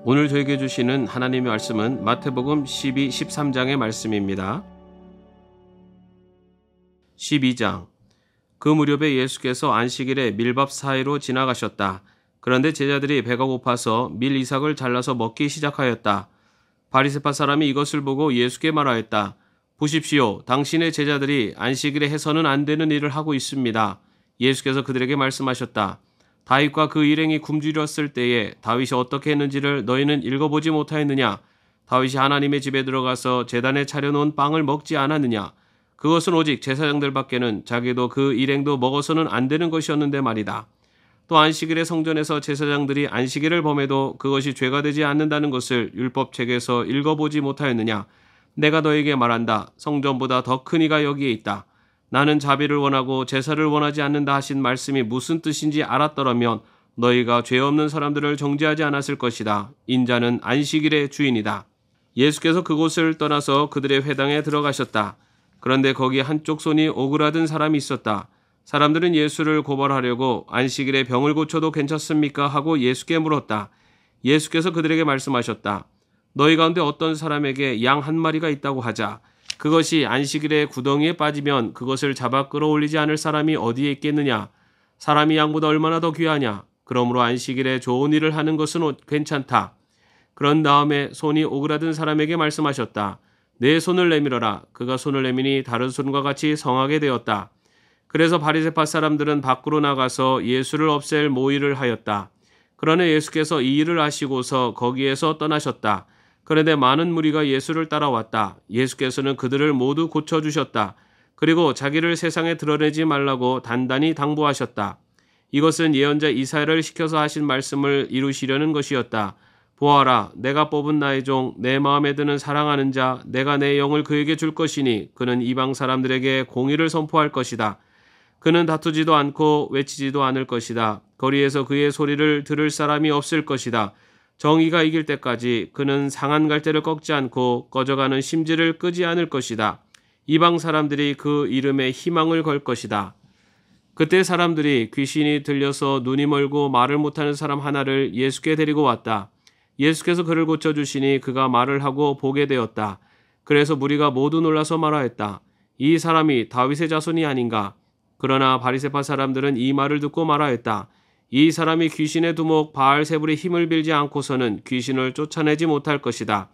오늘 저에게 주시는 하나님의 말씀은 마태복음 13장의 말씀입니다. 12장. 그 무렵에 예수께서 안식일에 밀밥 사이로 지나가셨다. 그런데 제자들이 배가 고파서 밀 이삭을 잘라서 먹기 시작하였다. 바리새파 사람이 이것을 보고 예수께 말하였다. 보십시오. 당신의 제자들이 안식일에 해서는 안 되는 일을 하고 있습니다. 예수께서 그들에게 말씀하셨다. 다윗과 그 일행이 굶주렸을 때에 다윗이 어떻게 했는지를 너희는 읽어보지 못하였느냐? 다윗이 하나님의 집에 들어가서 제단에 차려놓은 빵을 먹지 않았느냐? 그것은 오직 제사장들밖에는 자기도 그 일행도 먹어서는 안 되는 것이었는데 말이다. 또 안식일에 성전에서 제사장들이 안식일을 범해도 그것이 죄가 되지 않는다는 것을 율법책에서 읽어보지 못하였느냐? 내가 너에게 말한다. 성전보다 더 큰 이가 여기에 있다. 나는 자비를 원하고 제사를 원하지 않는다 하신 말씀이 무슨 뜻인지 알았더라면 너희가 죄 없는 사람들을 정죄하지 않았을 것이다. 인자는 안식일의 주인이다. 예수께서 그곳을 떠나서 그들의 회당에 들어가셨다. 그런데 거기 한쪽 손이 오그라든 사람이 있었다. 사람들은 예수를 고발하려고 안식일에 병을 고쳐도 괜찮습니까? 하고 예수께 물었다. 예수께서 그들에게 말씀하셨다. 너희 가운데 어떤 사람에게 양 한 마리가 있다고 하자. 그것이 안식일에 구덩이에 빠지면 그것을 잡아 끌어올리지 않을 사람이 어디에 있겠느냐? 사람이 양보다 얼마나 더 귀하냐? 그러므로 안식일에 좋은 일을 하는 것은 괜찮다. 그런 다음에 손이 오그라든 사람에게 말씀하셨다. 내 손을 내밀어라. 그가 손을 내미니 다른 손과 같이 성하게 되었다. 그래서 바리새파 사람들은 밖으로 나가서 예수를 없앨 모의를 하였다. 그러나 예수께서 이 일을 아시고서 거기에서 떠나셨다. 그런데 많은 무리가 예수를 따라왔다. 예수께서는 그들을 모두 고쳐주셨다. 그리고 자기를 세상에 드러내지 말라고 단단히 당부하셨다. 이것은 예언자 이사야를 시켜서 하신 말씀을 이루시려는 것이었다. 보아라, 내가 뽑은 나의 종, 내 마음에 드는 사랑하는 자, 내가 내 영을 그에게 줄 것이니 그는 이방 사람들에게 공의를 선포할 것이다. 그는 다투지도 않고 외치지도 않을 것이다. 거리에서 그의 소리를 들을 사람이 없을 것이다. 정의가 이길 때까지 그는 상한 갈대를 꺾지 않고 꺼져가는 심지를 끄지 않을 것이다. 이방 사람들이 그 이름에 희망을 걸 것이다. 그때 사람들이 귀신이 들려서 눈이 멀고 말을 못하는 사람 하나를 예수께 데리고 왔다. 예수께서 그를 고쳐주시니 그가 말을 하고 보게 되었다. 그래서 무리가 모두 놀라서 말하였다. 이 사람이 다윗의 자손이 아닌가? 그러나 바리새파 사람들은 이 말을 듣고 말하였다. 이 사람이 귀신의 두목 바알세불의 힘을 빌지 않고서는 귀신을 쫓아내지 못할 것이다.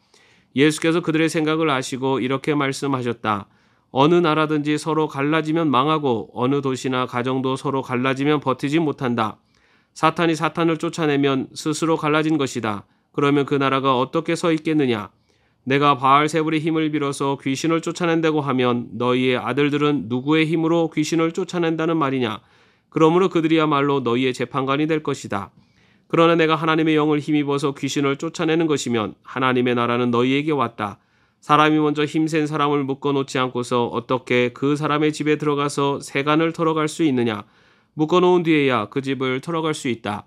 예수께서 그들의 생각을 아시고 이렇게 말씀하셨다. 어느 나라든지 서로 갈라지면 망하고 어느 도시나 가정도 서로 갈라지면 버티지 못한다. 사탄이 사탄을 쫓아내면 스스로 갈라진 것이다. 그러면 그 나라가 어떻게 서 있겠느냐? 내가 바알세불의 힘을 빌어서 귀신을 쫓아낸다고 하면 너희의 아들들은 누구의 힘으로 귀신을 쫓아낸다는 말이냐? 그러므로 그들이야말로 너희의 재판관이 될 것이다. 그러나 내가 하나님의 영을 힘입어서 귀신을 쫓아내는 것이면 하나님의 나라는 너희에게 왔다. 사람이 먼저 힘센 사람을 묶어놓지 않고서 어떻게 그 사람의 집에 들어가서 세간을 털어갈 수 있느냐? 묶어놓은 뒤에야 그 집을 털어갈 수 있다.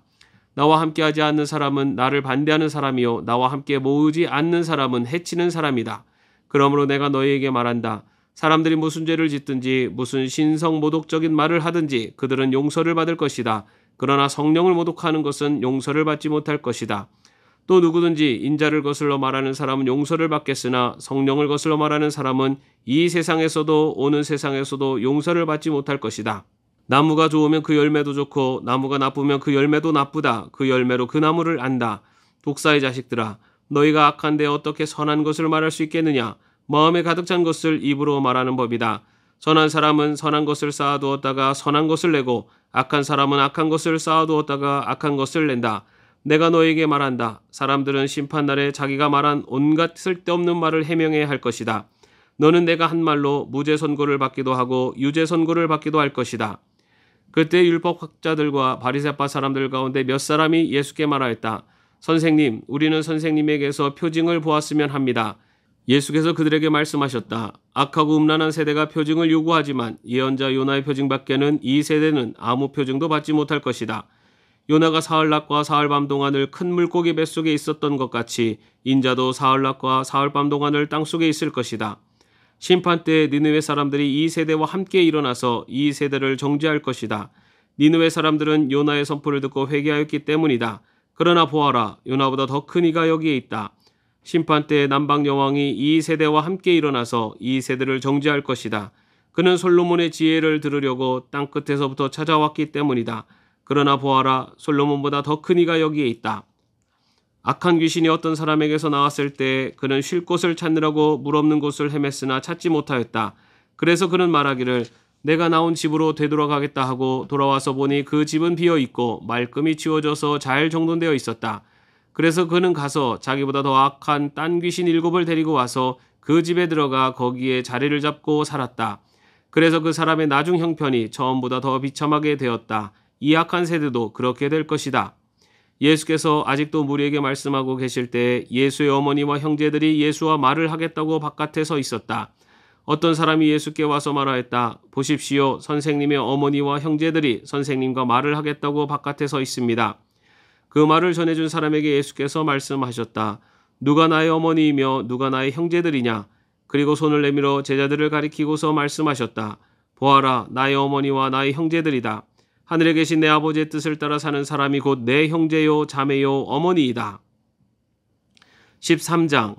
나와 함께하지 않는 사람은 나를 반대하는 사람이요 나와 함께 모으지 않는 사람은 해치는 사람이다. 그러므로 내가 너희에게 말한다. 사람들이 무슨 죄를 짓든지 무슨 신성모독적인 말을 하든지 그들은 용서를 받을 것이다. 그러나 성령을 모독하는 것은 용서를 받지 못할 것이다. 또 누구든지 인자를 거슬러 말하는 사람은 용서를 받겠으나 성령을 거슬러 말하는 사람은 이 세상에서도 오는 세상에서도 용서를 받지 못할 것이다. 나무가 좋으면 그 열매도 좋고 나무가 나쁘면 그 열매도 나쁘다. 그 열매로 그 나무를 안다. 독사의 자식들아, 너희가 악한데 어떻게 선한 것을 말할 수 있겠느냐? 마음에 가득 찬 것을 입으로 말하는 법이다. 선한 사람은 선한 것을 쌓아두었다가 선한 것을 내고 악한 사람은 악한 것을 쌓아두었다가 악한 것을 낸다. 내가 너에게 말한다. 사람들은 심판날에 자기가 말한 온갖 쓸데없는 말을 해명해야 할 것이다. 너는 내가 한 말로 무죄 선고를 받기도 하고 유죄 선고를 받기도 할 것이다. 그때 율법학자들과 바리새파 사람들 가운데 몇 사람이 예수께 말하였다. 선생님, 우리는 선생님에게서 표징을 보았으면 합니다. 예수께서 그들에게 말씀하셨다. 악하고 음란한 세대가 표징을 요구하지만 예언자 요나의 표징밖에는 이 세대는 아무 표징도 받지 못할 것이다. 요나가 사흘낮과 사흘밤 동안을 큰 물고기 뱃속에 있었던 것 같이 인자도 사흘낮과 사흘밤 동안을 땅속에 있을 것이다. 심판 때 니느웨 사람들이 이 세대와 함께 일어나서 이 세대를 정죄할 것이다. 니느웨 사람들은 요나의 선포를 듣고 회개하였기 때문이다. 그러나 보아라, 요나보다 더 큰 이가 여기에 있다. 심판 때 남방 여왕이 이 세대와 함께 일어나서 이 세대를 정죄할 것이다. 그는 솔로몬의 지혜를 들으려고 땅 끝에서부터 찾아왔기 때문이다. 그러나 보아라, 솔로몬보다 더 큰 이가 여기에 있다. 악한 귀신이 어떤 사람에게서 나왔을 때 그는 쉴 곳을 찾느라고 물 없는 곳을 헤맸으나 찾지 못하였다. 그래서 그는 말하기를 내가 나온 집으로 되돌아가겠다 하고 돌아와서 보니 그 집은 비어 있고 말끔히 치워져서 잘 정돈되어 있었다. 그래서 그는 가서 자기보다 더 악한 딴 귀신 7을 데리고 와서 그 집에 들어가 거기에 자리를 잡고 살았다. 그래서 그 사람의 나중 형편이 처음보다 더 비참하게 되었다. 이 악한 세대도 그렇게 될 것이다. 예수께서 아직도 무리에게 말씀하고 계실 때 예수의 어머니와 형제들이 예수와 말을 하겠다고 바깥에 서 있었다. 어떤 사람이 예수께 와서 말하였다. 보십시오. 선생님의 어머니와 형제들이 선생님과 말을 하겠다고 바깥에 서 있습니다. 그 말을 전해준 사람에게 예수께서 말씀하셨다. 누가 나의 어머니이며 누가 나의 형제들이냐? 그리고 손을 내밀어 제자들을 가리키고서 말씀하셨다. 보아라, 나의 어머니와 나의 형제들이다. 하늘에 계신 내 아버지의 뜻을 따라 사는 사람이 곧 내 형제요 자매요 어머니이다. 13장.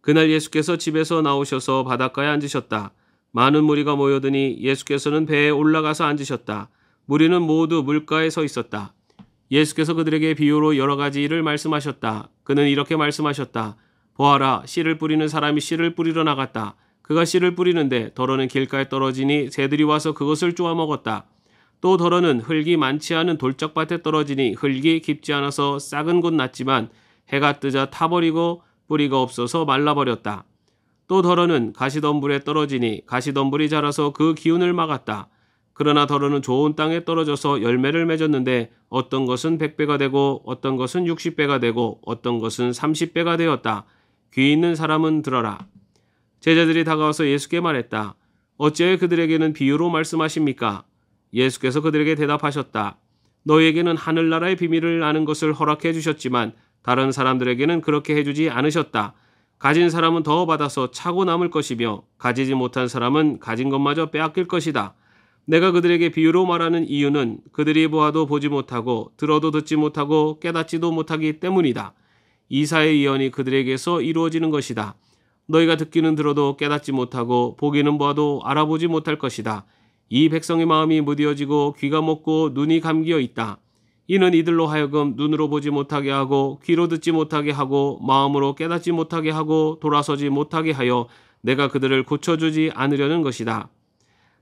그날 예수께서 집에서 나오셔서 바닷가에 앉으셨다. 많은 무리가 모여드니 예수께서는 배에 올라가서 앉으셨다. 무리는 모두 물가에 서 있었다. 예수께서 그들에게 비유로 여러 가지 일을 말씀하셨다. 그는 이렇게 말씀하셨다. 보아라, 씨를 뿌리는 사람이 씨를 뿌리러 나갔다. 그가 씨를 뿌리는데 덜어는 길가에 떨어지니 새들이 와서 그것을 쪼아 먹었다. 또 덜어는 흙이 많지 않은 돌짝밭에 떨어지니 흙이 깊지 않아서 싹은 곧 났지만 해가 뜨자 타버리고 뿌리가 없어서 말라버렸다. 또 덜어는 가시덤불에 떨어지니 가시덤불이 자라서 그 기운을 막았다. 그러나 덜어는 좋은 땅에 떨어져서 열매를 맺었는데 어떤 것은 100배가 되고 어떤 것은 60배가 되고 어떤 것은 30배가 되었다. 귀 있는 사람은 들어라. 제자들이 다가와서 예수께 말했다. 어찌하여 그들에게는 비유로 말씀하십니까? 예수께서 그들에게 대답하셨다. 너희에게는 하늘나라의 비밀을 아는 것을 허락해 주셨지만 다른 사람들에게는 그렇게 해주지 않으셨다. 가진 사람은 더 받아서 차고 남을 것이며 가지지 못한 사람은 가진 것마저 빼앗길 것이다. 내가 그들에게 비유로 말하는 이유는 그들이 보아도 보지 못하고 들어도 듣지 못하고 깨닫지도 못하기 때문이다. 이사의 예언이 그들에게서 이루어지는 것이다. 너희가 듣기는 들어도 깨닫지 못하고 보기는 보아도 알아보지 못할 것이다. 이 백성의 마음이 무디어지고 귀가 먹고 눈이 감기어 있다. 이는 이들로 하여금 눈으로 보지 못하게 하고 귀로 듣지 못하게 하고 마음으로 깨닫지 못하게 하고 돌아서지 못하게 하여 내가 그들을 고쳐주지 않으려는 것이다.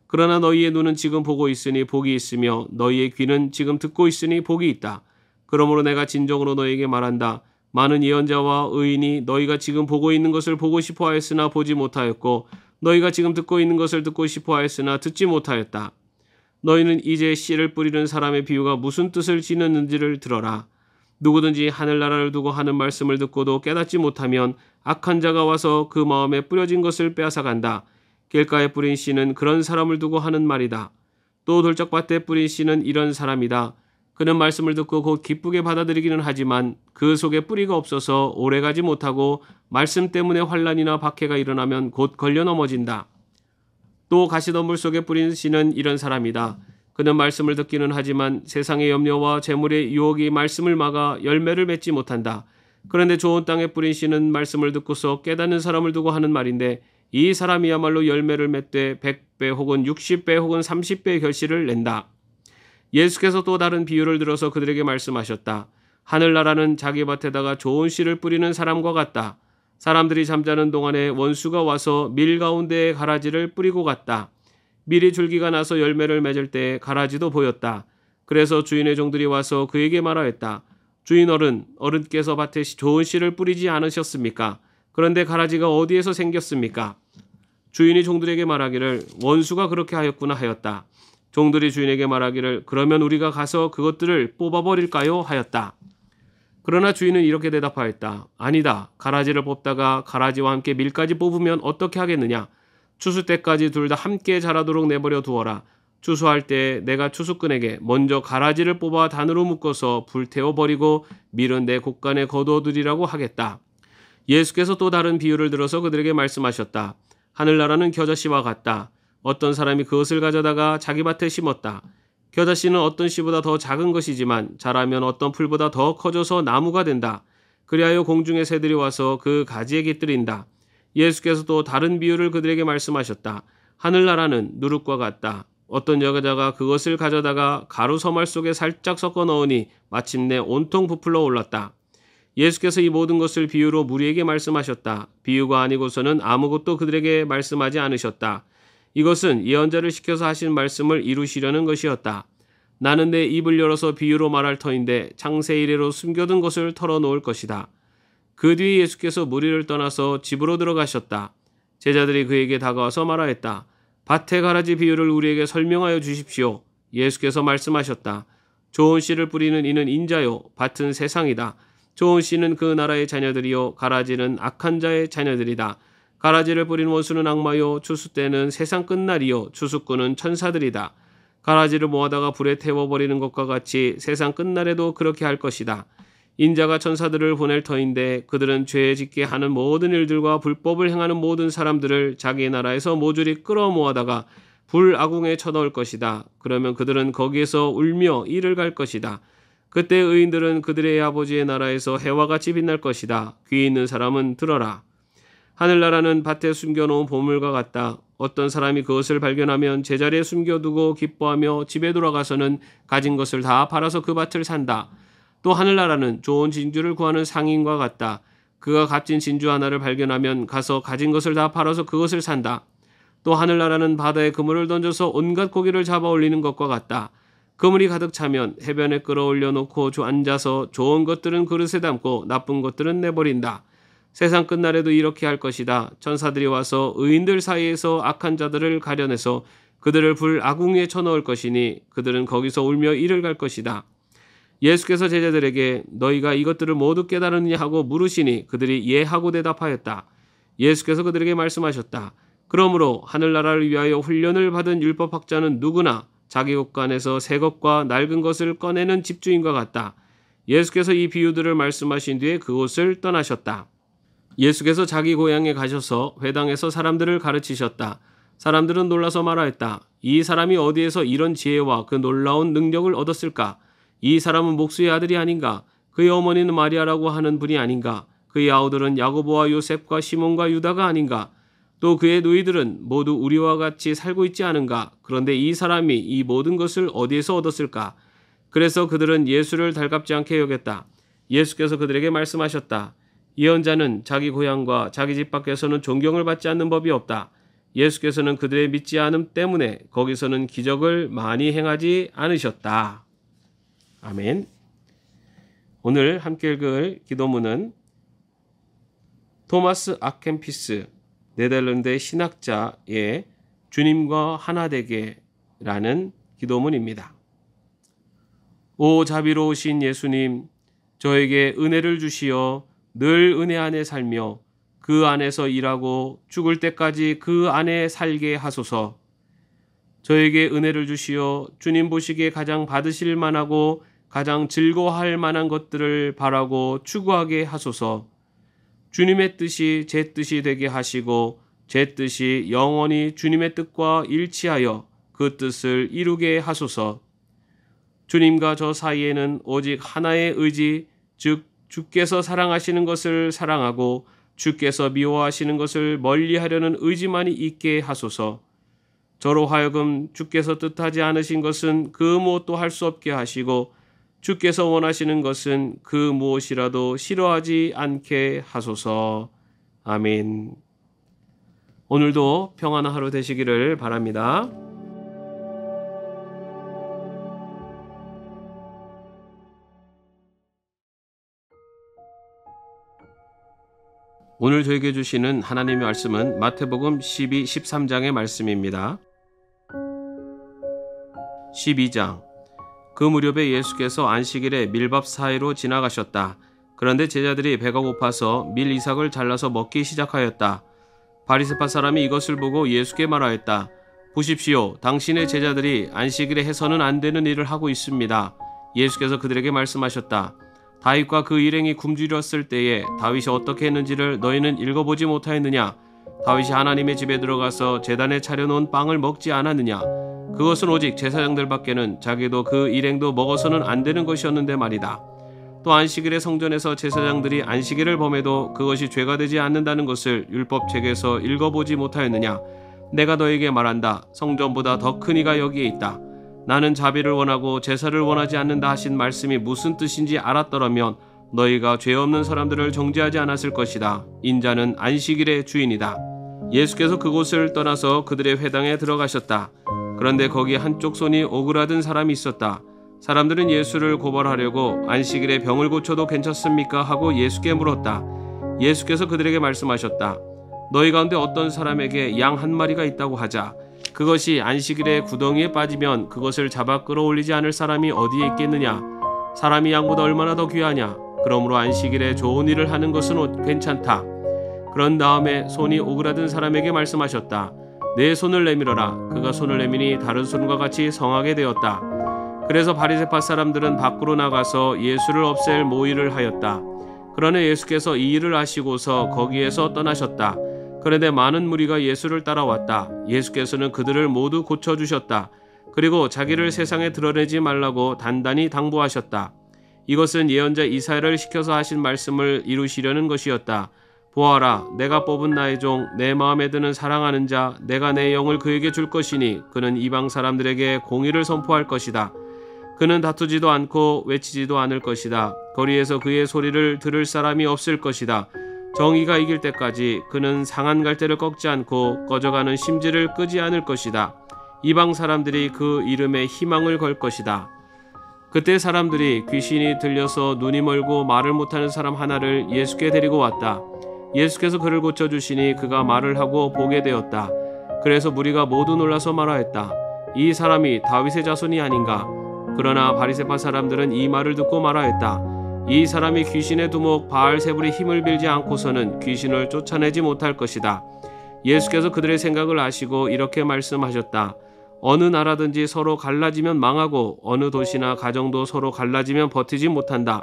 그러나 너희의 눈은 지금 보고 있으니 복이 있으며 너희의 귀는 지금 듣고 있으니 복이 있다. 그러므로 내가 진정으로 너희에게 말한다. 많은 예언자와 의인이 너희가 지금 보고 있는 것을 보고 싶어 하였으나 보지 못하였고 너희가 지금 듣고 있는 것을 듣고 싶어 하였으나 듣지 못하였다. 너희는 이제 씨를 뿌리는 사람의 비유가 무슨 뜻을 지녔는지를 들어라. 누구든지 하늘나라를 두고 하는 말씀을 듣고도 깨닫지 못하면 악한 자가 와서 그 마음에 뿌려진 것을 빼앗아간다. 길가에 뿌린 씨는 그런 사람을 두고 하는 말이다. 또 돌짝밭에 뿌린 씨는 이런 사람이다. 그는 말씀을 듣고 곧 기쁘게 받아들이기는 하지만 그 속에 뿌리가 없어서 오래가지 못하고 말씀 때문에 환난이나 박해가 일어나면 곧 걸려 넘어진다. 또 가시덤불 속에 뿌린 씨는 이런 사람이다. 그는 말씀을 듣기는 하지만 세상의 염려와 재물의 유혹이 말씀을 막아 열매를 맺지 못한다. 그런데 좋은 땅에 뿌린 씨는 말씀을 듣고서 깨닫는 사람을 두고 하는 말인데 이 사람이야말로 열매를 맺되 100배 혹은 60배 혹은 30배의 결실을 낸다. 예수께서 또 다른 비유를 들어서 그들에게 말씀하셨다. 하늘나라는 자기 밭에다가 좋은 씨를 뿌리는 사람과 같다. 사람들이 잠자는 동안에 원수가 와서 밀 가운데에 가라지를 뿌리고 갔다. 밀이 줄기가 나서 열매를 맺을 때 가라지도 보였다. 그래서 주인의 종들이 와서 그에게 말하였다. 주인 어른께서 밭에 좋은 씨를 뿌리지 않으셨습니까? 그런데 가라지가 어디에서 생겼습니까? 주인이 종들에게 말하기를 원수가 그렇게 하였구나 하였다. 종들이 주인에게 말하기를 그러면 우리가 가서 그것들을 뽑아버릴까요? 하였다. 그러나 주인은 이렇게 대답하였다. 아니다. 가라지를 뽑다가 가라지와 함께 밀까지 뽑으면 어떻게 하겠느냐? 추수 때까지 둘 다 함께 자라도록 내버려 두어라. 추수할 때 내가 추수꾼에게 먼저 가라지를 뽑아 단으로 묶어서 불태워버리고 밀은 내 곳간에 거두어두리라고 하겠다. 예수께서 또 다른 비유를 들어서 그들에게 말씀하셨다. 하늘나라는 겨자씨와 같다. 어떤 사람이 그것을 가져다가 자기 밭에 심었다. 겨자씨는 어떤 씨보다 더 작은 것이지만 자라면 어떤 풀보다 더 커져서 나무가 된다. 그리하여 공중의 새들이 와서 그 가지에 깃들인다. 예수께서 또 다른 비유를 그들에게 말씀하셨다. 하늘나라는 누룩과 같다. 어떤 여자가 그것을 가져다가 가루 서말 속에 살짝 섞어 넣으니 마침내 온통 부풀러 올랐다. 예수께서 이 모든 것을 비유로 무리에게 말씀하셨다. 비유가 아니고서는 아무것도 그들에게 말씀하지 않으셨다. 이것은 예언자를 시켜서 하신 말씀을 이루시려는 것이었다. 나는 내 입을 열어서 비유로 말할 터인데 창세 이래로 숨겨둔 것을 털어놓을 것이다. 그 뒤에 예수께서 무리를 떠나서 집으로 들어가셨다. 제자들이 그에게 다가와서 말하였다. 밭의 가라지 비유를 우리에게 설명하여 주십시오. 예수께서 말씀하셨다. 좋은 씨를 뿌리는 이는 인자요, 밭은 세상이다. 좋은 씨는 그 나라의 자녀들이요, 가라지는 악한 자의 자녀들이다. 가라지를 뿌린 원수는 악마요, 추수 때는 세상 끝날이요, 추수꾼은 천사들이다. 가라지를 모아다가 불에 태워버리는 것과 같이 세상 끝날에도 그렇게 할 것이다. 인자가 천사들을 보낼 터인데 그들은 죄 짓게 하는 모든 일들과 불법을 행하는 모든 사람들을 자기 나라에서 모조리 끌어모아다가 불아궁에 쳐넣을 것이다. 그러면 그들은 거기에서 울며 이를 갈 것이다. 그때 의인들은 그들의 아버지의 나라에서 해와 같이 빛날 것이다. 귀 있는 사람은 들어라. 하늘나라는 밭에 숨겨놓은 보물과 같다. 어떤 사람이 그것을 발견하면 제자리에 숨겨두고 기뻐하며 집에 돌아가서는 가진 것을 다 팔아서 그 밭을 산다. 또 하늘나라는 좋은 진주를 구하는 상인과 같다. 그가 값진 진주 하나를 발견하면 가서 가진 것을 다 팔아서 그것을 산다. 또 하늘나라는 바다에 그물을 던져서 온갖 고기를 잡아 올리는 것과 같다. 그물이 가득 차면 해변에 끌어올려 놓고 앉아서 좋은 것들은 그릇에 담고 나쁜 것들은 내버린다. 세상 끝날에도 이렇게 할 것이다. 천사들이 와서 의인들 사이에서 악한 자들을 가려내서 그들을 불아궁에 쳐넣을 것이니 그들은 거기서 울며 이를 갈 것이다. 예수께서 제자들에게 너희가 이것들을 모두 깨달았느냐 하고 물으시니 그들이 예 하고 대답하였다. 예수께서 그들에게 말씀하셨다. 그러므로 하늘나라를 위하여 훈련을 받은 율법학자는 누구나 자기 곳간에서 새 것과 낡은 것을 꺼내는 집주인과 같다. 예수께서 이 비유들을 말씀하신 뒤에 그곳을 떠나셨다. 예수께서 자기 고향에 가셔서 회당에서 사람들을 가르치셨다. 사람들은 놀라서 말하였다. 이 사람이 어디에서 이런 지혜와 그 놀라운 능력을 얻었을까? 이 사람은 목수의 아들이 아닌가? 그의 어머니는 마리아라고 하는 분이 아닌가? 그의 아우들은 야고보와 요셉과 시몬과 유다가 아닌가? 또 그의 누이들은 모두 우리와 같이 살고 있지 않은가? 그런데 이 사람이 이 모든 것을 어디에서 얻었을까? 그래서 그들은 예수를 달갑지 않게 여겼다. 예수께서 그들에게 말씀하셨다. 예언자는 자기 고향과 자기 집 밖에서는 존경을 받지 않는 법이 없다. 예수께서는 그들의 믿지 않음 때문에 거기서는 기적을 많이 행하지 않으셨다. 아멘. 오늘 함께 읽을 기도문은 토마스 아켄피스 네덜란드 신학자의 주님과 하나 되게라는 기도문입니다. 오 자비로우신 예수님, 저에게 은혜를 주시어 늘 은혜 안에 살며 그 안에서 일하고 죽을 때까지 그 안에 살게 하소서. 저에게 은혜를 주시어 주님 보시기에 가장 받으실 만하고 가장 즐거워할 만한 것들을 바라고 추구하게 하소서. 주님의 뜻이 제 뜻이 되게 하시고 제 뜻이 영원히 주님의 뜻과 일치하여 그 뜻을 이루게 하소서. 주님과 저 사이에는 오직 하나의 의지, 즉 주께서 사랑하시는 것을 사랑하고 주께서 미워하시는 것을 멀리하려는 의지만이 있게 하소서. 저로 하여금 주께서 뜻하지 않으신 것은 그 무엇도 할 수 없게 하시고 주께서 원하시는 것은 그 무엇이라도 싫어하지 않게 하소서. 아멘. 오늘도 평안한 하루 되시기를 바랍니다. 오늘 저에게 주시는 하나님의 말씀은 마태복음 13장의 말씀입니다. 12장. 그 무렵에 예수께서 안식일에 밀밥 사이로 지나가셨다. 그런데 제자들이 배가 고파서 밀 이삭을 잘라서 먹기 시작하였다. 바리새파 사람이 이것을 보고 예수께 말하였다. 보십시오. 당신의 제자들이 안식일에 해서는 안 되는 일을 하고 있습니다. 예수께서 그들에게 말씀하셨다. 다윗과 그 일행이 굶주렸을 때에 다윗이 어떻게 했는지를 너희는 읽어보지 못하였느냐? 다윗이 하나님의 집에 들어가서 제단에 차려놓은 빵을 먹지 않았느냐? 그것은 오직 제사장들밖에는 자기도 그 일행도 먹어서는 안 되는 것이었는데 말이다. 또 안식일의 성전에서 제사장들이 안식일을 범해도 그것이 죄가 되지 않는다는 것을 율법책에서 읽어보지 못하였느냐? 내가 너에게 말한다. 성전보다 더 큰 이가 여기에 있다. 나는 자비를 원하고 제사를 원하지 않는다 하신 말씀이 무슨 뜻인지 알았더라면 너희가 죄 없는 사람들을 정죄하지 않았을 것이다. 인자는 안식일의 주인이다. 예수께서 그곳을 떠나서 그들의 회당에 들어가셨다. 그런데 거기 한쪽 손이 오그라든 사람이 있었다. 사람들은 예수를 고발하려고 안식일에 병을 고쳐도 괜찮습니까? 하고 예수께 물었다. 예수께서 그들에게 말씀하셨다. 너희 가운데 어떤 사람에게 양 한 마리가 있다고 하자. 그것이 안식일에 구덩이에 빠지면 그것을 잡아 끌어올리지 않을 사람이 어디에 있겠느냐? 사람이 양보다 얼마나 더 귀하냐? 그러므로 안식일에 좋은 일을 하는 것은 괜찮다. 그런 다음에 손이 오그라든 사람에게 말씀하셨다. 내 손을 내밀어라. 그가 손을 내미니 다른 손과 같이 성하게 되었다. 그래서 바리새파 사람들은 밖으로 나가서 예수를 없앨 모의를 하였다. 그러나 예수께서 이 일을 아시고서 거기에서 떠나셨다. 그런데 많은 무리가 예수를 따라왔다. 예수께서는 그들을 모두 고쳐주셨다. 그리고 자기를 세상에 드러내지 말라고 단단히 당부하셨다. 이것은 예언자 이사야를 시켜서 하신 말씀을 이루시려는 것이었다. 보아라, 내가 뽑은 나의 종, 내 마음에 드는 사랑하는 자, 내가 내 영을 그에게 줄 것이니 그는 이방 사람들에게 공의를 선포할 것이다. 그는 다투지도 않고 외치지도 않을 것이다. 거리에서 그의 소리를 들을 사람이 없을 것이다. 정의가 이길 때까지 그는 상한 갈대를 꺾지 않고 꺼져가는 심지를 끄지 않을 것이다. 이방 사람들이 그 이름에 희망을 걸 것이다. 그때 사람들이 귀신이 들려서 눈이 멀고 말을 못하는 사람 하나를 예수께 데리고 왔다. 예수께서 그를 고쳐주시니 그가 말을 하고 보게 되었다. 그래서 무리가 모두 놀라서 말하였다. 이 사람이 다윗의 자손이 아닌가? 그러나 바리새파 사람들은 이 말을 듣고 말하였다. 이 사람이 귀신의 두목 바알세불의 힘을 빌지 않고서는 귀신을 쫓아내지 못할 것이다. 예수께서 그들의 생각을 아시고 이렇게 말씀하셨다. 어느 나라든지 서로 갈라지면 망하고 어느 도시나 가정도 서로 갈라지면 버티지 못한다.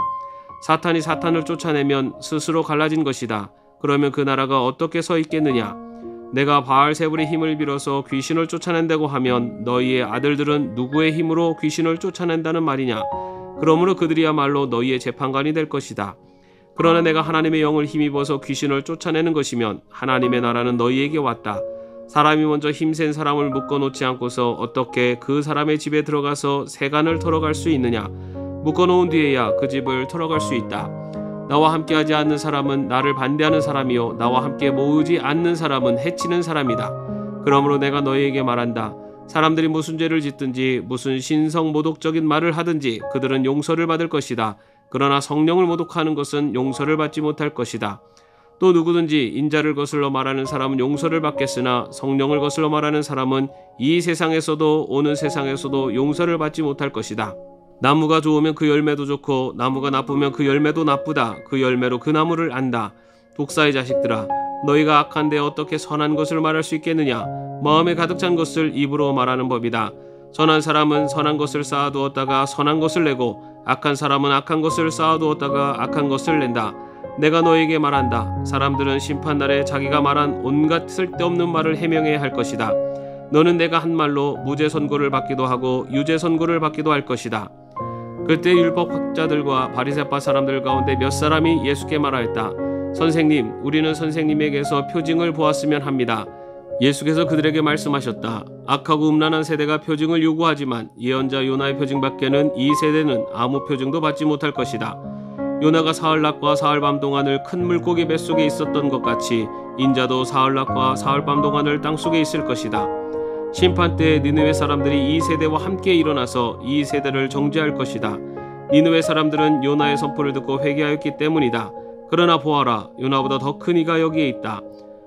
사탄이 사탄을 쫓아내면 스스로 갈라진 것이다. 그러면 그 나라가 어떻게 서 있겠느냐? 내가 바알세불의 힘을 빌어서 귀신을 쫓아낸다고 하면 너희의 아들들은 누구의 힘으로 귀신을 쫓아낸다는 말이냐? 그러므로 그들이야말로 너희의 재판관이 될 것이다. 그러나 내가 하나님의 영을 힘입어서 귀신을 쫓아내는 것이면 하나님의 나라는 너희에게 왔다. 사람이 먼저 힘센 사람을 묶어놓지 않고서 어떻게 그 사람의 집에 들어가서 세간을 털어갈 수 있느냐? 묶어놓은 뒤에야 그 집을 털어갈 수 있다. 나와 함께하지 않는 사람은 나를 반대하는 사람이요 나와 함께 모으지 않는 사람은 해치는 사람이다. 그러므로 내가 너희에게 말한다. 사람들이 무슨 죄를 짓든지 무슨 신성모독적인 말을 하든지 그들은 용서를 받을 것이다. 그러나 성령을 모독하는 것은 용서를 받지 못할 것이다. 또 누구든지 인자를 거슬러 말하는 사람은 용서를 받겠으나 성령을 거슬러 말하는 사람은 이 세상에서도 오는 세상에서도 용서를 받지 못할 것이다. 나무가 좋으면 그 열매도 좋고 나무가 나쁘면 그 열매도 나쁘다. 그 열매로 그 나무를 안다. 독사의 자식들아, 너희가 악한데 어떻게 선한 것을 말할 수 있겠느냐? 마음에 가득 찬 것을 입으로 말하는 법이다. 선한 사람은 선한 것을 쌓아두었다가 선한 것을 내고 악한 사람은 악한 것을 쌓아두었다가 악한 것을 낸다. 내가 너에게 말한다. 사람들은 심판날에 자기가 말한 온갖 쓸데없는 말을 해명해야 할 것이다. 너는 내가 한 말로 무죄 선고를 받기도 하고 유죄 선고를 받기도 할 것이다. 그때 율법학자들과 바리새파 사람들 가운데 몇 사람이 예수께 말하였다. 선생님, 우리는 선생님에게서 표징을 보았으면 합니다. 예수께서 그들에게 말씀하셨다. 악하고 음란한 세대가 표징을 요구하지만 예언자 요나의 표징밖에는 이 세대는 아무 표징도 받지 못할 것이다. 요나가 사흘낮과 사흘밤 동안을 큰 물고기 뱃속에 있었던 것 같이 인자도 사흘낮과 사흘밤 동안을 땅속에 있을 것이다. 심판 때 니느웨 사람들이 이 세대와 함께 일어나서 이 세대를 정죄할 것이다. 니느웨 사람들은 요나의 선포를 듣고 회개하였기 때문이다. 그러나 보아라, 요나보다 더 큰 이가 여기에 있다.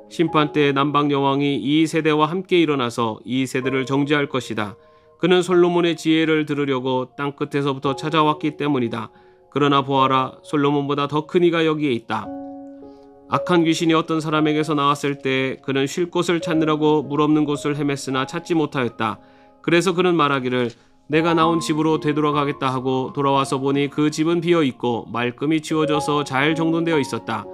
심판 때 남방 여왕이 이 세대와 함께 일어나서 이 세대를 정죄할 것이다. 그는 솔로몬의 지혜를 들으려고 땅끝에서부터 찾아왔기 때문이다. 그러나 보아라, 솔로몬보다 더 큰 이가 여기에 있다. 악한 귀신이 어떤 사람에게서 나왔을 때 그는 쉴 곳을 찾느라고 물 없는 곳을 헤맸으나 찾지 못하였다. 그래서 그는 말하기를 내가 나온 집으로 되돌아가겠다 하고 돌아와서 보니 그 집은 비어있고 말끔히 치워져서 잘 정돈되어 있었다.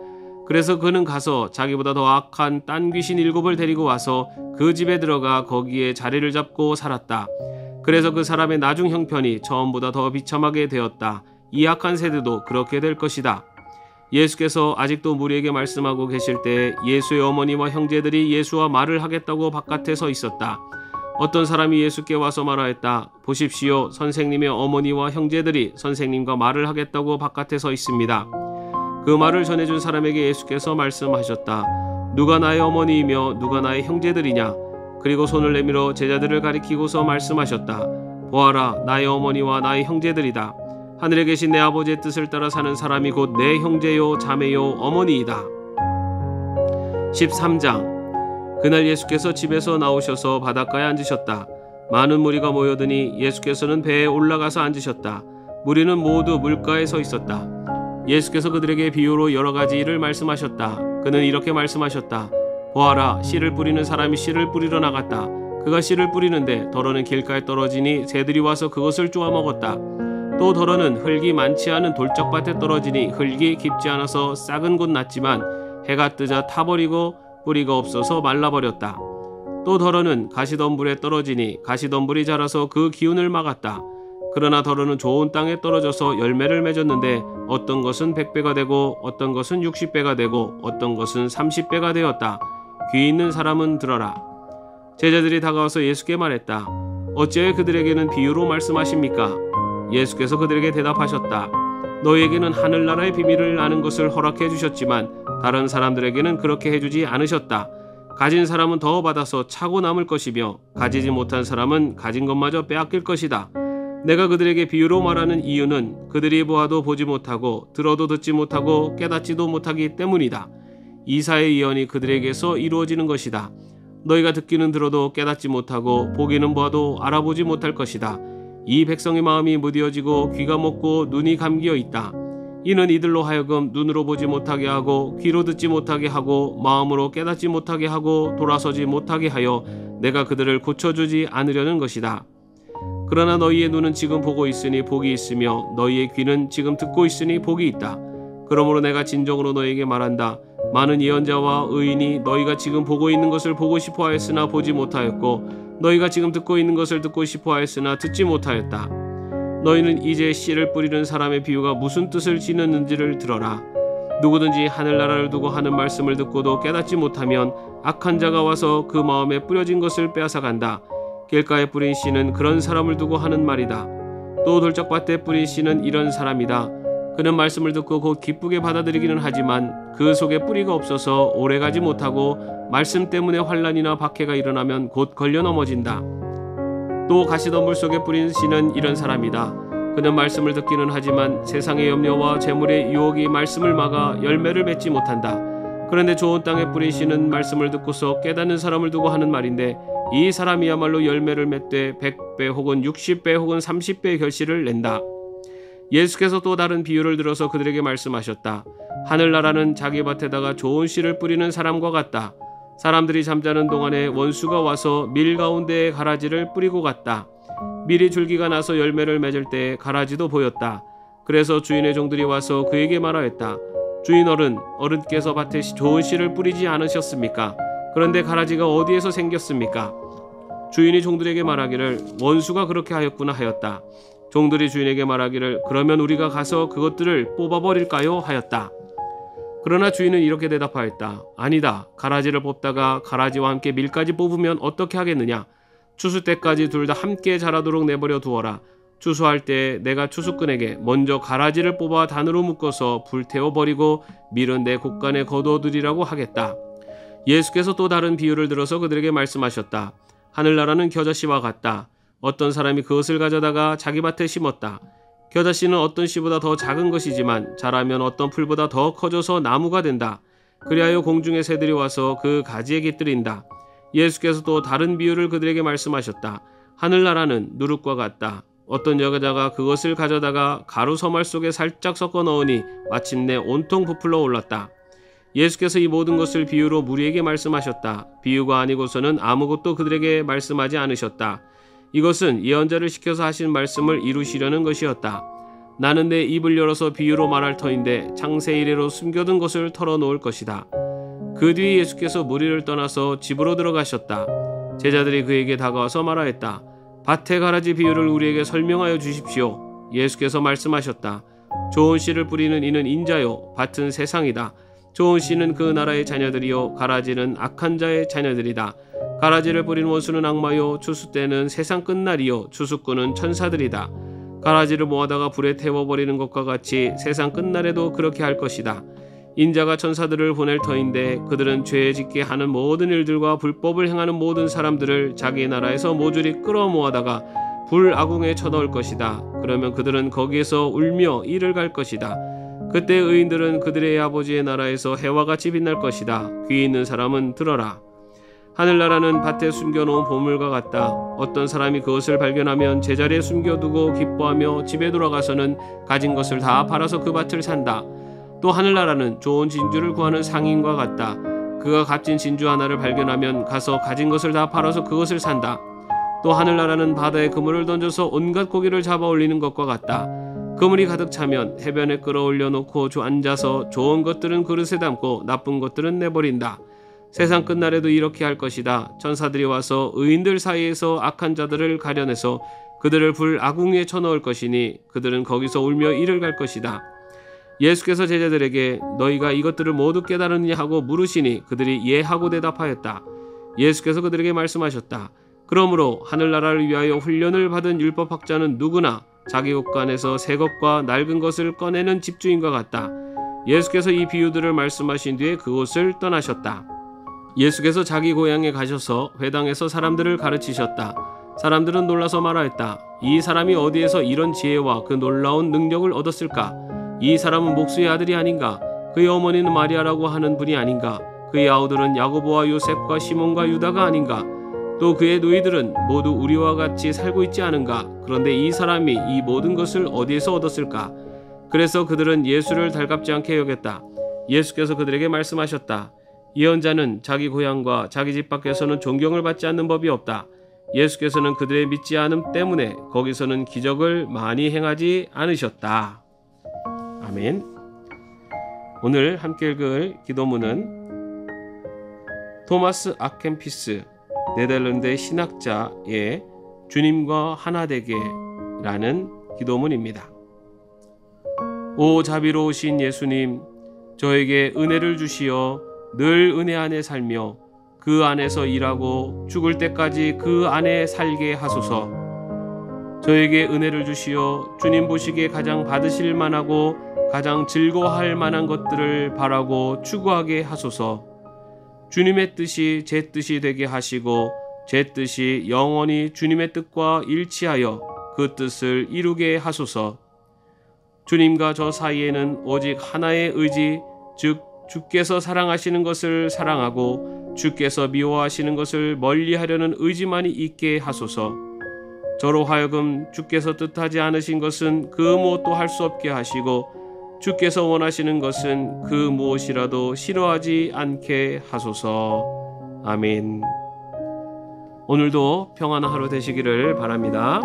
그래서 그는 가서 자기보다 더 악한 딴 귀신 7을 데리고 와서 그 집에 들어가 거기에 자리를 잡고 살았다. 그래서 그 사람의 나중 형편이 처음보다 더 비참하게 되었다. 이 악한 세대도 그렇게 될 것이다. 예수께서 아직도 무리에게 말씀하고 계실 때 예수의 어머니와 형제들이 예수와 말을 하겠다고 바깥에 서 있었다. 어떤 사람이 예수께 와서 말하였다. 보십시오. 선생님의 어머니와 형제들이 선생님과 말을 하겠다고 바깥에 서 있습니다. 그 말을 전해준 사람에게 예수께서 말씀하셨다. 누가 나의 어머니이며 누가 나의 형제들이냐? 그리고 손을 내밀어 제자들을 가리키고서 말씀하셨다. 보아라, 나의 어머니와 나의 형제들이다. 하늘에 계신 내 아버지의 뜻을 따라 사는 사람이 곧 내 형제요 자매요 어머니이다. 13장. 그날 예수께서 집에서 나오셔서 바닷가에 앉으셨다. 많은 무리가 모여드니 예수께서는 배에 올라가서 앉으셨다. 무리는 모두 물가에 서 있었다. 예수께서 그들에게 비유로 여러 가지 일을 말씀하셨다. 그는 이렇게 말씀하셨다. 보아라, 씨를 뿌리는 사람이 씨를 뿌리러 나갔다. 그가 씨를 뿌리는데 덜어는 길가에 떨어지니 새들이 와서 그것을 쪼아 먹었다. 또 덜어는 흙이 많지 않은 돌짝밭에 떨어지니 흙이 깊지 않아서 싹은 곳 났지만 해가 뜨자 타버리고 뿌리가 없어서 말라버렸다. 또 덜어는 가시덤불에 떨어지니 가시덤불이 자라서 그 기운을 막았다. 그러나 덜어는 좋은 땅에 떨어져서 열매를 맺었는데 어떤 것은 100배가 되고 어떤 것은 60배가 되고 어떤 것은 30배가 되었다. 귀 있는 사람은 들어라. 제자들이 다가와서 예수께 말했다. 어찌하여 그들에게는 비유로 말씀하십니까? 예수께서 그들에게 대답하셨다. 너희에게는 하늘나라의 비밀을 아는 것을 허락해 주셨지만 다른 사람들에게는 그렇게 해주지 않으셨다. 가진 사람은 더 받아서 차고 남을 것이며 가지지 못한 사람은 가진 것마저 빼앗길 것이다. 내가 그들에게 비유로 말하는 이유는 그들이 보아도 보지 못하고 들어도 듣지 못하고 깨닫지도 못하기 때문이다. 이사의 예언이 그들에게서 이루어지는 것이다. 너희가 듣기는 들어도 깨닫지 못하고 보기는 보아도 알아보지 못할 것이다. 이 백성의 마음이 무디어지고 귀가 먹고 눈이 감기어 있다. 이는 이들로 하여금 눈으로 보지 못하게 하고 귀로 듣지 못하게 하고 마음으로 깨닫지 못하게 하고 돌아서지 못하게 하여 내가 그들을 고쳐주지 않으려는 것이다. 그러나 너희의 눈은 지금 보고 있으니 복이 있으며 너희의 귀는 지금 듣고 있으니 복이 있다. 그러므로 내가 진정으로 너희에게 말한다. 많은 예언자와 의인이 너희가 지금 보고 있는 것을 보고 싶어 하였으나 보지 못하였고 너희가 지금 듣고 있는 것을 듣고 싶어 하였으나 듣지 못하였다. 너희는 이제 씨를 뿌리는 사람의 비유가 무슨 뜻을 지녔는지를 들어라. 누구든지 하늘나라를 두고 하는 말씀을 듣고도 깨닫지 못하면 악한 자가 와서 그 마음에 뿌려진 것을 빼앗아간다. 길가에 뿌린 씨는 그런 사람을 두고 하는 말이다. 또 돌짝밭에 뿌린 씨는 이런 사람이다. 그는 말씀을 듣고 곧 기쁘게 받아들이기는 하지만 그 속에 뿌리가 없어서 오래가지 못하고 말씀 때문에 환난이나 박해가 일어나면 곧 걸려 넘어진다. 또 가시덤불 속에 뿌린 씨는 이런 사람이다. 그는 말씀을 듣기는 하지만 세상의 염려와 재물의 유혹이 말씀을 막아 열매를 맺지 못한다. 그런데 좋은 땅에 뿌린 씨는 말씀을 듣고서 깨닫는 사람을 두고 하는 말인데 이 사람이야말로 열매를 맺되 100배 혹은 60배 혹은 30배의 결실을 낸다. 예수께서 또 다른 비유를 들어서 그들에게 말씀하셨다. 하늘나라는 자기 밭에다가 좋은 씨를 뿌리는 사람과 같다. 사람들이 잠자는 동안에 원수가 와서 밀 가운데에 가라지를 뿌리고 갔다. 밀이 줄기가 나서 열매를 맺을 때 가라지도 보였다. 그래서 주인의 종들이 와서 그에게 말하였다. 주인 어른께서 밭에 좋은 씨를 뿌리지 않으셨습니까? 그런데 가라지가 어디에서 생겼습니까? 주인이 종들에게 말하기를 원수가 그렇게 하였구나 하였다. 종들이 주인에게 말하기를 그러면 우리가 가서 그것들을 뽑아버릴까요? 하였다. 그러나 주인은 이렇게 대답하였다. 아니다. 가라지를 뽑다가 가라지와 함께 밀까지 뽑으면 어떻게 하겠느냐? 추수 때까지 둘 다 함께 자라도록 내버려 두어라. 추수할 때 내가 추수꾼에게 먼저 가라지를 뽑아 단으로 묶어서 불태워버리고 밀은 내 곳간에 거두어두리라고 하겠다. 예수께서 또 다른 비유를 들어서 그들에게 말씀하셨다. 하늘나라는 겨자씨와 같다. 어떤 사람이 그것을 가져다가 자기 밭에 심었다. 겨자씨는 어떤 씨보다 더 작은 것이지만 자라면 어떤 풀보다 더 커져서 나무가 된다. 그리하여 공중의 새들이 와서 그 가지에 깃들인다. 예수께서 또 다른 비유를 그들에게 말씀하셨다. 하늘나라는 누룩과 같다. 어떤 여자가 그것을 가져다가 가루 서말 속에 살짝 섞어 넣으니 마침내 온통 부풀러 올랐다. 예수께서 이 모든 것을 비유로 무리에게 말씀하셨다. 비유가 아니고서는 아무것도 그들에게 말씀하지 않으셨다. 이것은 예언자를 시켜서 하신 말씀을 이루시려는 것이었다. 나는 내 입을 열어서 비유로 말할 터인데 창세 이래로 숨겨둔 것을 털어놓을 것이다. 그 뒤에 예수께서 무리를 떠나서 집으로 들어가셨다. 제자들이 그에게 다가와서 말하였다. 밭의 가라지 비유를 우리에게 설명하여 주십시오. 예수께서 말씀하셨다. 좋은 씨를 뿌리는 이는 인자요 밭은 세상이다. 좋은 씨는 그 나라의 자녀들이요 가라지는 악한 자의 자녀들이다. 가라지를 뿌린 원수는 악마요 추수 때는 세상 끝날이요 추수꾼은 천사들이다. 가라지를 모아다가 불에 태워버리는 것과 같이 세상 끝날에도 그렇게 할 것이다. 인자가 천사들을 보낼 터인데 그들은 죄 짓게 하는 모든 일들과 불법을 행하는 모든 사람들을 자기 나라에서 모조리 끌어모아다가 불아궁에 쳐넣을 것이다. 그러면 그들은 거기에서 울며 이를 갈 것이다. 그때 의인들은 그들의 아버지의 나라에서 해와 같이 빛날 것이다. 귀 있는 사람은 들어라. 하늘나라는 밭에 숨겨놓은 보물과 같다. 어떤 사람이 그것을 발견하면 제자리에 숨겨두고 기뻐하며 집에 돌아가서는 가진 것을 다 팔아서 그 밭을 산다. 또 하늘나라는 좋은 진주를 구하는 상인과 같다. 그가 값진 진주 하나를 발견하면 가서 가진 것을 다 팔아서 그것을 산다. 또 하늘나라는 바다에 그물을 던져서 온갖 고기를 잡아 올리는 것과 같다. 그물이 가득 차면 해변에 끌어올려 놓고 앉아서 좋은 것들은 그릇에 담고 나쁜 것들은 내버린다. 세상 끝날에도 이렇게 할 것이다. 천사들이 와서 의인들 사이에서 악한 자들을 가려내서 그들을 불아궁에 쳐넣을 것이니 그들은 거기서 울며 이를 갈 것이다. 예수께서 제자들에게 너희가 이것들을 모두 깨달았느냐 하고 물으시니 그들이 예하고 대답하였다. 예수께서 그들에게 말씀하셨다. 그러므로 하늘나라를 위하여 훈련을 받은 율법학자는 누구나 자기 곳간에서 새 것과 낡은 것을 꺼내는 집주인과 같다. 예수께서 이 비유들을 말씀하신 뒤에 그곳을 떠나셨다. 예수께서 자기 고향에 가셔서 회당에서 사람들을 가르치셨다. 사람들은 놀라서 말하였다. 이 사람이 어디에서 이런 지혜와 그 놀라운 능력을 얻었을까? 이 사람은 목수의 아들이 아닌가? 그의 어머니는 마리아라고 하는 분이 아닌가? 그의 아우들은 야고보와 요셉과 시몬과 유다가 아닌가? 또 그의 누이들은 모두 우리와 같이 살고 있지 않은가? 그런데 이 사람이 이 모든 것을 어디에서 얻었을까? 그래서 그들은 예수를 달갑지 않게 여겼다. 예수께서 그들에게 말씀하셨다. 예언자는 자기 고향과 자기 집 밖에서는 존경을 받지 않는 법이 없다. 예수께서는 그들의 믿지 않음 때문에 거기서는 기적을 많이 행하지 않으셨다. 아멘. 오늘 함께 읽을 기도문은 토마스 아켄피스 네덜란드 신학자의 주님과 하나 되게 라는 기도문입니다. 오 자비로우신 예수님, 저에게 은혜를 주시어 늘 은혜 안에 살며 그 안에서 일하고 죽을 때까지 그 안에 살게 하소서. 저에게 은혜를 주시어 주님 보시기에 가장 받으실 만하고 가장 즐거워할 만한 것들을 바라고 추구하게 하소서. 주님의 뜻이 제 뜻이 되게 하시고 제 뜻이 영원히 주님의 뜻과 일치하여 그 뜻을 이루게 하소서. 주님과 저 사이에는 오직 하나의 의지, 즉 주께서 사랑하시는 것을 사랑하고 주께서 미워하시는 것을 멀리하려는 의지만이 있게 하소서. 저로 하여금 주께서 뜻하지 않으신 것은 그 무엇도 할 수 없게 하시고 주께서 원하시는 것은 그 무엇이라도 싫어하지 않게 하소서. 아멘. 오늘도 평안한 하루 되시기를 바랍니다.